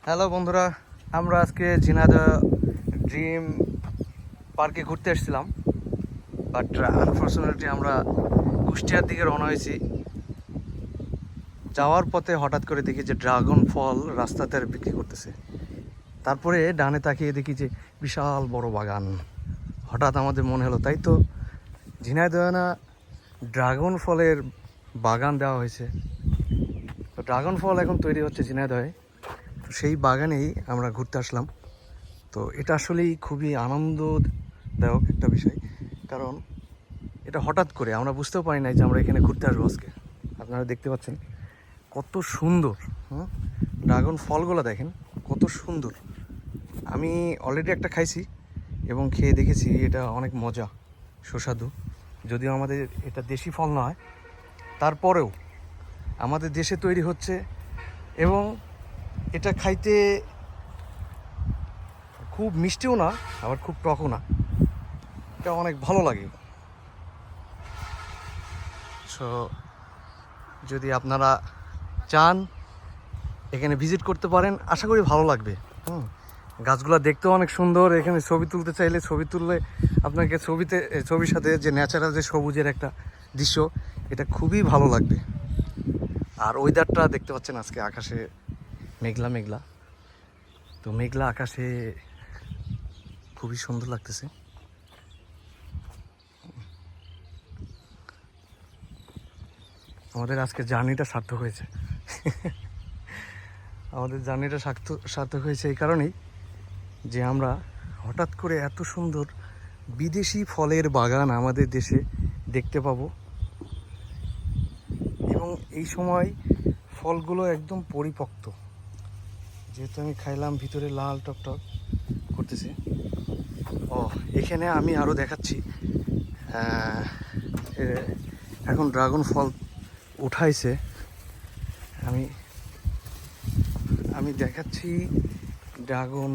Hello বন্ধুরা, আমরা আজকে ঝিনাইদহ ড্রিম পার্কে ঘুরতে এসেছিলাম, বাট আনফর্চুনেটলি আমরা কুষ্টিয়ার দিকে রওনা হয়েছি। যাওয়ার পথে হঠাৎ করে দেখি যে ড্রাগন ফল রাস্তাতে বিক্রি করতেছে। তারপরে ডানে তাকিয়ে দেখি যে বিশাল বড় বাগান। হঠাৎ আমাদের মনে হলো, তাই তো ঝিনাইদহ না ড্রাগন ফলের বাগান দেওয়া হয়েছে। তো ড্রাগন ফল এখন তৈরি হচ্ছে ঝিনাইদহে, তো সেই বাগানেই আমরা ঘুরতে আসলাম। তো এটা আসলেই খুবই আনন্দদায়ক একটা বিষয়, কারণ এটা হঠাৎ করে আমরা বুঝতেও পারি নাই যে আমরা এখানে ঘুরতে আসবো আজকে। আপনারা দেখতে পাচ্ছেন কত সুন্দর। ড্রাগন ফলগুলো দেখেন কত সুন্দর। আমি অলরেডি একটা খাইছি এবং খেয়ে দেখেছি এটা অনেক মজা, সুস্বাদু। যদিও আমাদের এটা দেশি ফল নয়, তারপরেও আমাদের দেশে তৈরি হচ্ছে এবং এটা খাইতে খুব মিষ্টিও না, আবার খুব টকও না। এটা অনেক ভালো লাগে। সো যদি আপনারা চান এখানে ভিজিট করতে পারেন, আশা করি ভালো লাগবে। গাছগুলো দেখতেও অনেক সুন্দর। এখানে ছবি তুলতে চাইলে ছবি তুললে আপনাকে ছবির সাথে যে ন্যাচারাল যে সবুজের একটা দৃশ্য, এটা খুবই ভালো লাগবে। আর ওয়েদারটা দেখতে পাচ্ছেন, আজকে আকাশে মেঘলা মেঘলা, তো মেঘলা আকাশে খুবই সুন্দর লাগতেছে। আমাদের আজকে জার্নিটা সার্থক হয়েছে। আমাদের জার্নিটা সার্থক হয়েছে এই কারণেই যে আমরা হঠাৎ করে এত সুন্দর বিদেশি ফলের বাগান আমাদের দেশে দেখতে পাবো, এবং এই সময় ফলগুলো একদম পরিপক্ত। যেহেতু আমি খাইলাম, ভিতরে লাল টকটক করতেছে। এখানে আমি আরও দেখাচ্ছি, এখন ড্রাগন ফল উঠাইছে। আমি দেখাচ্ছি ড্রাগন